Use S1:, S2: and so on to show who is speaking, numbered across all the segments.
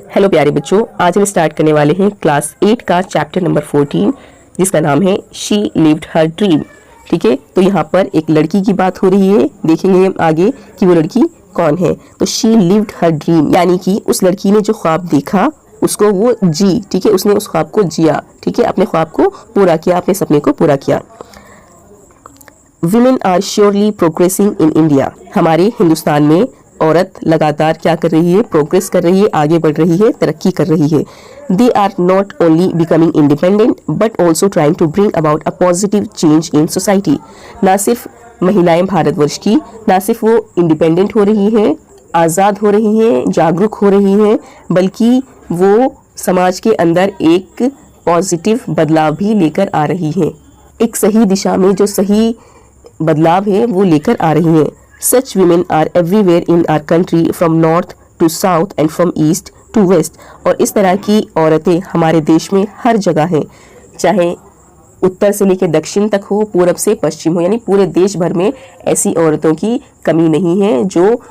S1: Hello प्यारे बच्चों, आज हम स्टार्ट करने वाले हैं क्लास 8 का चैप्टर नंबर 14 जिसका नाम है शी लिव्ड हर ड्रीम। ठीक है, तो यहाँ पर एक लड़की की बात हो रही है। देखेंगे हम आगे कि वो लड़की कौन है। तो शी लिव्ड हर ड्रीम यानी कि उस लड़की ने जो ख्वाब देखा उसको वो जी, ठीक है, उसने उस ख्वाब को जिया, ठीक है, अपने ख्वाब को पूरा किया, अपने सपने को पूरा किया। Women are surely progressing in India। हमारे हिंदुस्तान में औरत लगातार क्या कर रही है, प्रोग्रेस कर रही है, आगे बढ़ रही है, तरक्की कर रही है। They are not only becoming independent but also trying to bring about a positive change in society। ना सिर्फ महिलाएं भारतवर्ष की, ना सिर्फ वो इंडिपेंडेंट हो रही हैं, आज़ाद हो रही हैं, जागरूक हो रही हैं, बल्कि वो समाज के अंदर एक पॉजिटिव बदलाव भी लेकर आ रही हैं। एक सही दिशा में जो सही बदलाव है वो लेकर आ रही हैं। Such women are everywhere in our country from north to south and from east to west. और इस तरह की औरतें हमारे देश में हर जगह हैं, चाहे उत्तर से लेकर दक्षिण तक हो, पूरब से पश्चिम हो, यानी पूरे देश भर में ऐसी औरतों की कमी नहीं है जो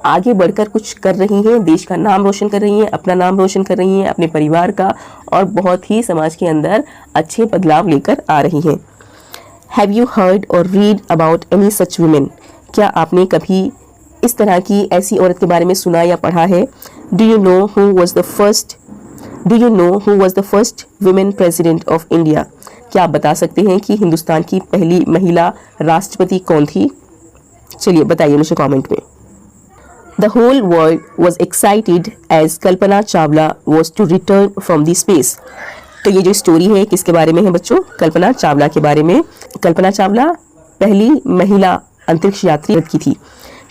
S1: आगे बढ़कर कुछ कर रही हैं, देश का नाम रोशन कर रही हैं, अपना नाम रोशन कर रही हैं, अपने परिवार का, और बहुत ही समाज के अंदर अच्छे बदलाव लेकर आ रही हैं। Have you heard or read about any such women? क्या आपने कभी इस तरह की ऐसी औरत के बारे में सुना या पढ़ा है? Do you know who was the first women president of India? क्या आप बता सकते हैं कि हिंदुस्तान की पहली महिला राष्ट्रपति कौन थी? चलिए बताइए मुझे कमेंट में। The whole world was excited as Kalpana Chawla was to return from the space। तो ये जो स्टोरी है किसके बारे में है बच्चों? कल्पना चावला के बारे में। कल्पना चावला पहली महिला अंतरिक्ष यात्री की थी।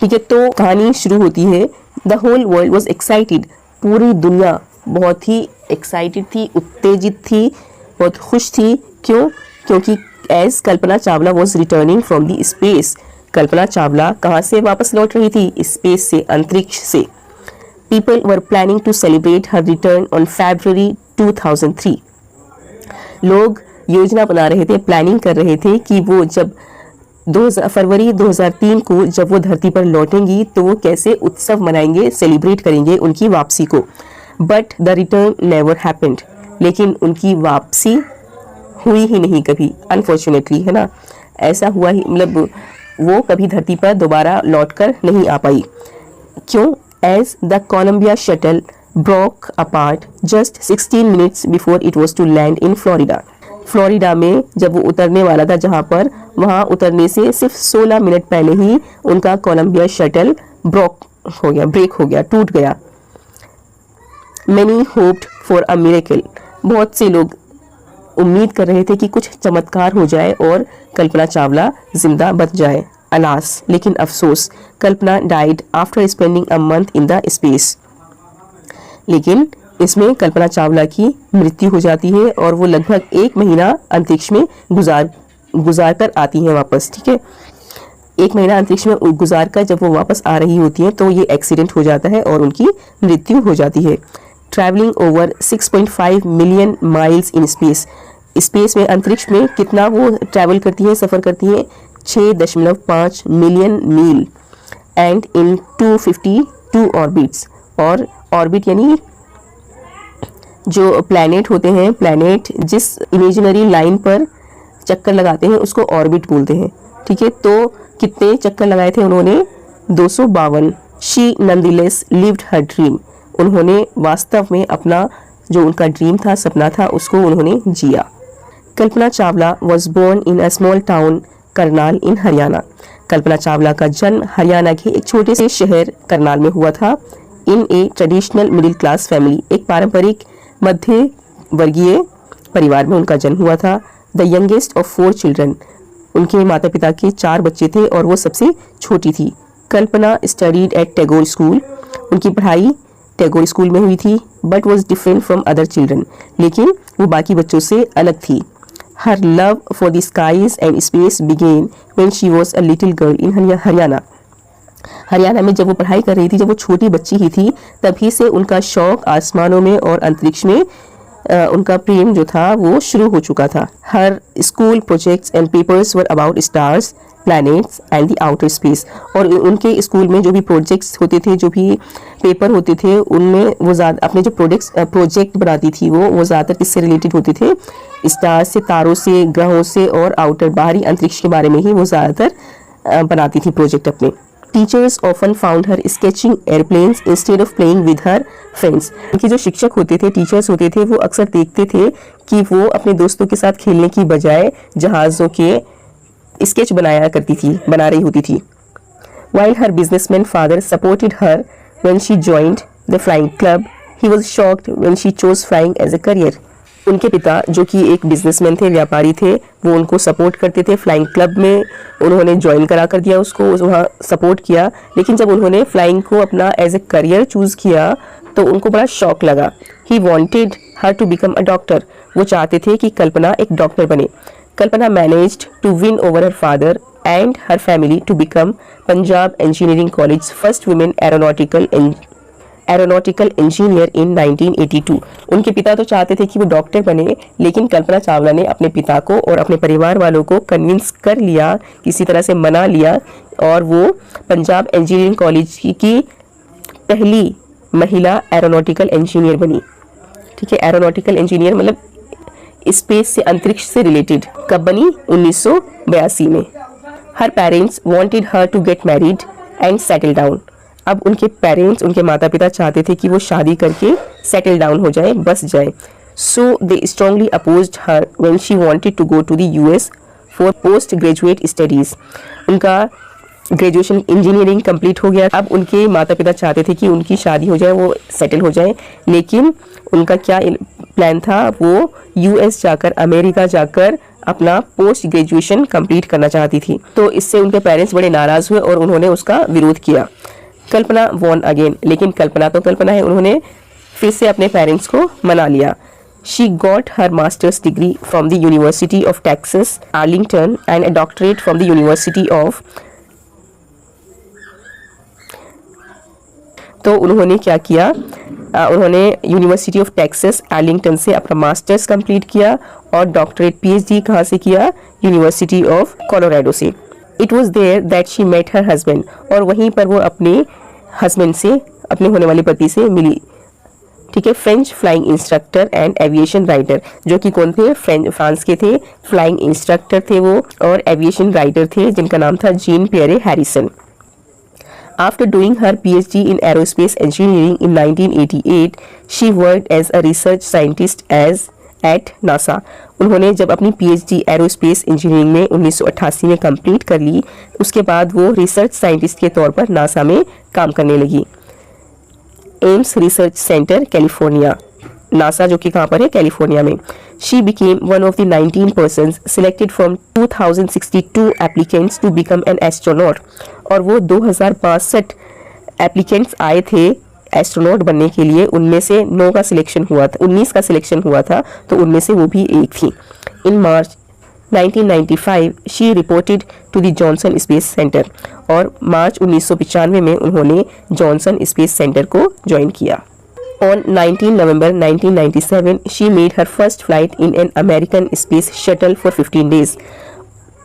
S1: ठीक है, तो कहानी शुरू होती है। The whole world was excited. पूरी दुनिया बहुत ही एक्साइटेड थी, उत्तेजित थी, बहुत खुश थी। क्यों? क्योंकि as Kalpana Chawla was returning from the space. Kalpana Chawla कहाँ से वापस लौट रही थी? स्पेस से, अंतरिक्ष से। People were planning to celebrate her return on February 2003। लोग योजना बना रहे थे, प्लानिंग कर रहे थे कि वो जब फरवरी 2003 को जब वो धरती पर लौटेंगी तो वो कैसे उत्सव मनाएंगे, सेलिब्रेट करेंगे उनकी वापसी को। But the return never happened. लेकिन उनकी वापसी हुई ही नहीं कभी, अनफॉर्चुनेटली, है ना। ऐसा हुआ ही, मतलब वो कभी धरती पर दोबारा लौटकर नहीं आ पाई। क्यों? As the Columbia shuttle broke apart just 16 minutes before it was to land in Florida। Florida में जब वो उतरने वाला था, जहाँ पर, वहाँ उतरने से सिर्फ 16 मिनट पहले ही उनका कोलंबिया शटल ब्रेक हो गया, टूट गया। Many hoped for a miracle। बहुत से लोग उम्मीद कर रहे थे कि कुछ चमत्कार हो जाए और कल्पना चावला जिंदा बच जाए। अलास, लेकिन अफसोस, Kalpana died after spending a month in the space. लेकिन इसमें कल्पना चावला की मृत्यु हो जाती है और वो लगभग 1 महीना अंतरिक्ष में गुजार कर आती हैं वापस। ठीक है, 1 महीना अंतरिक्ष में गुजार कर जब वो वापस आ रही होती हैं तो ये एक्सीडेंट हो जाता है और उनकी मृत्यु हो जाती है। Travelling over 6.5 million miles in space. Space में, अंतरिक्ष में कितना वो ट्रैवल करती हैं, सफ़र करती हैं? 6.5 million mile and in 252 orbits. और ऑर्बिट यानी जो प्लैनेट होते हैं, प्लैनेट जिस इमेजिनरी लाइन पर चक्कर लगाते हैं उसको ऑर्बिट बोलते हैं। ठीक है, तो कितने चक्कर लगाए थे उन्होंने? 252। She nonetheless lived her dream. उन्होंने वास्तव में अपना जो उनका ड्रीम था, सपना था, उसको उन्होंने जिया। Kalpana Chawla was born in a small town Karnal in Haryana. Kalpana Chawla का जन्म हरियाणा के एक छोटे से शहर करनाल में हुआ था। In a traditional middle class family. एक पारंपरिक मध्य वर्गीय परिवार में उनका जन्म हुआ था। The youngest of 4 children. उनके माता पिता के 4 बच्चे थे और वो सबसे छोटी थी। Kalpana studied at Tagore school. उनकी पढ़ाई टैगोर स्कूल में हुई थी। But was different from other children. लेकिन वो बाकी बच्चों से अलग थी। Her love for the skies and space began when she was a little girl in Haryana. Haryana में जब वो पढ़ाई कर रही थी, जब वो छोटी बच्ची ही थी, तभी से उनका शौक आसमानों में और अंतरिक्ष में उनका प्रेम जो था वो शुरू हो चुका था। Her school projects and papers were about stars, planets and the outer space. और उनके स्कूल में जो भी प्रोजेक्ट्स होते थे, जो भी पेपर होते थे, उनमें वो ज़्यादा अपने जो प्रोजेक्ट बनाती थी वो ज़्यादातर किससे रिलेटेड होते थे? स्टार्स से, तारों से, ग्रहों से और आउटर बाहरी अंतरिक्ष के बारे में ही वो ज़्यादातर बनाती थी प्रोजेक्ट अपने। Teachers often found her sketching airplanes instead of playing with her friends. उनके जो शिक्षक होते थे, टीचर्स होते थे, वो अक्सर देखते थे कि वो अपने दोस्तों के साथ खेलने की बजाय जहाज़ों के स्केच बना रही होती थी। While her businessman father supported her when she joined the flying club, he was shocked when she chose flying as a career. उनके पिता जो कि एक बिजनेसमैन थे, व्यापारी थे, वो उनको सपोर्ट करते थे। फ्लाइंग क्लब में उन्होंने ज्वाइन करा कर दिया उसको, वहाँ सपोर्ट किया, लेकिन जब उन्होंने फ्लाइंग को अपना एज ए करियर चूज़ किया तो उनको बड़ा शौक लगा। He wanted her to become a doctor. वो चाहते थे कि कल्पना एक डॉक्टर बने। Kalpana managed to win over her father and her family to become Punjab Engineering College's first women aeronautical engineer in 1982। उनके पिता तो चाहते थे कि वो डॉक्टर बने, लेकिन कल्पना चावला ने अपने पिता को और अपने परिवार वालों को कन्विंस कर लिया, किसी तरह से मना लिया, और वो पंजाब इंजीनियरिंग कॉलेज की पहली महिला एरोनॉटिकल इंजीनियर बनी। ठीक है, एरोनॉटिकल इंजीनियर मतलब स्पेस से, अंतरिक्ष से रिलेटेड। कब बनी? 1982 में। Her parents wanted her to get married and settle down. अब उनके पेरेंट्स, उनके माता पिता चाहते थे कि वो शादी करके सेटल डाउन हो जाए, बस जाए। So they strongly opposed her when she wanted to go to the US for post graduate studies. उनका ग्रेजुएशन इंजीनियरिंग कंप्लीट हो गया। अब उनके माता पिता चाहते थे कि उनकी शादी हो जाए, वो सेटल हो जाए, लेकिन उनका क्या प्लान था? वो यूएस जाकर, अमेरिका जाकर अपना पोस्ट ग्रेजुएशन कंप्लीट करना चाहती थी। तो इससे उनके पेरेंट्स बड़े नाराज हुए और उन्होंने उसका विरोध किया। कल्पना वॉन अगेन, लेकिन कल्पना तो कल्पना है, उन्होंने फिर से अपने पेरेंट्स को मना लिया। She got her masters degree from the university of Texas Arlington and a doctorate from the university of. तो उन्होंने क्या किया? उन्होंने यूनिवर्सिटी ऑफ टेक्सास आर्लिंगटन से अपना मास्टर्स कंप्लीट किया और डॉक्टरेट पीएचडी कहाँ से किया? यूनिवर्सिटी ऑफ कोलोराडो से। It was there that she met her husband, और वहीं पर वो अपने हस्बैंड से, अपने होने वाले पति से मिली। ठीक है, French flying instructor and aviation writer, जो कि कौन थे? फ्रांस के थे, फ्लाइंग इंस्ट्रक्टर थे वो, और एविएशन राइटर थे जिनका नाम था Jean Pierre Harrison. After doing her PhD in aerospace engineering in 1988, she worked as a research scientist at NASA. उन्होंने जब अपनी PhD एरोस्पेस इंजीनियरिंग में 1988 में कंप्लीट कर ली, उसके बाद वो रिसर्च साइंटिस्ट के तौर पर नासा में काम करने लगी। Ames research centre California, NASA जो कि कहाँ पर है? कैलिफोर्निया में। She became one of the 19 persons selected from 2062 applicants to become an astronaut. और वो 2062 एप्लीकेंट्स आए थे एस्ट्रोनॉट बनने के लिए, उनमें से 9 का सिलेक्शन हुआ था, 19 का सिलेक्शन हुआ था, तो उनमें से वो भी एक थी। In March 1995 she reported to the Johnson space centre, और मार्च 1995 में उन्होंने जॉनसन स्पेस सेंटर को ज्वाइन किया। On 19 November 1997, she made her first flight in an American space shuttle for 15 days.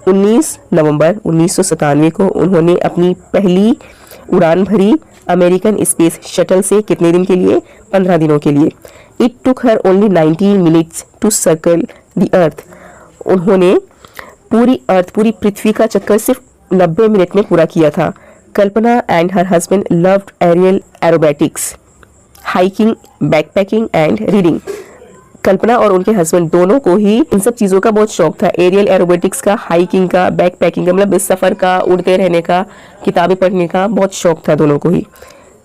S1: 19 नवंबर 1997 को उन्होंने अपनी पहली उड़ान भरी अमेरिकन स्पेस शटल से। कितने दिन के लिए? 15 दिनों के लिए। It took her only 19 minutes to circle the earth. उन्होंने पूरी पृथ्वी का चक्कर सिर्फ 90 मिनट में पूरा किया था। Kalpana and her husband loved aerial aerobatics, hiking, backpacking and reading. Kalpana और उनके हस्बैंड दोनों को ही इन सब चीज़ों का बहुत शौक था, एरियल एरोबेटिक्स का, हाइकिंग का, बैकपैकिंग का, मतलब इस सफ़र का, उड़ते रहने का, किताबें पढ़ने का बहुत शौक था दोनों को ही।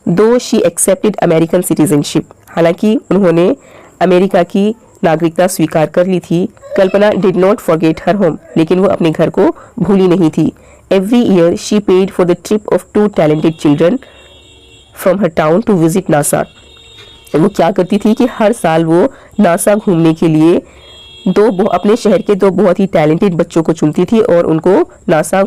S1: दो शी एक्सेप्टेड अमेरिकन सिटीजनशिप, हालांकि उन्होंने अमेरिका की नागरिकता स्वीकार कर ली थी। Kalpana did not forget her home, लेकिन वो अपने घर को भूली नहीं थी। Every year she paid for the trip of 2 talented children from her town to visit NASA. वो क्या करती थी कि हर साल वो नासा घूमने के लिए अपने शहर के 2 बहुत ही टैलेंटेड बच्चों को चुनती थी और उनको नासा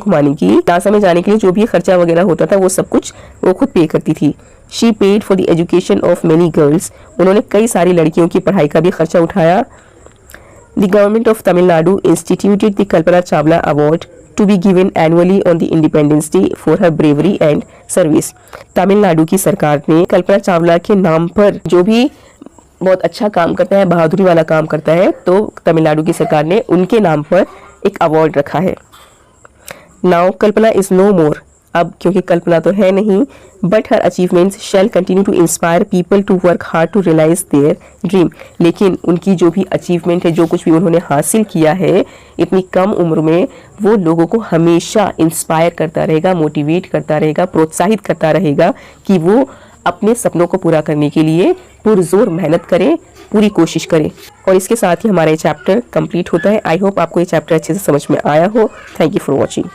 S1: में जाने के लिए जो भी खर्चा वगैरह होता था वो सब कुछ वो खुद पे करती थी। She paid for the education of many girls, उन्होंने कई सारी लड़कियों की पढ़ाई का भी खर्चा उठाया। The government of Tamil Nadu instituted the Kalpana Chawla award to be given annually on the independence day for her bravery and service. Tamil Nadu की सरकार ने कल्पना चावला के नाम पर जो भी बहुत अच्छा काम करता है, बहादुरी वाला काम करता है, तो तमिलनाडु की सरकार ने उनके नाम पर एक अवार्ड रखा है। Now Kalpana is no more, अब क्योंकि कल्पना तो है नहीं, but her achievements shall continue to inspire people to work hard to realise their dream. लेकिन उनकी जो भी अचीवमेंट है, जो कुछ भी उन्होंने हासिल किया है इतनी कम उम्र में, वो लोगों को हमेशा इंस्पायर करता रहेगा, मोटिवेट करता रहेगा, प्रोत्साहित करता रहेगा कि वो अपने सपनों को पूरा करने के लिए पुरजोर मेहनत करें, पूरी कोशिश करें। और इसके साथ ही हमारा ये चैप्टर कंप्लीट होता है। आई होप आपको ये चैप्टर अच्छे से समझ में आया हो। Thank you for watching.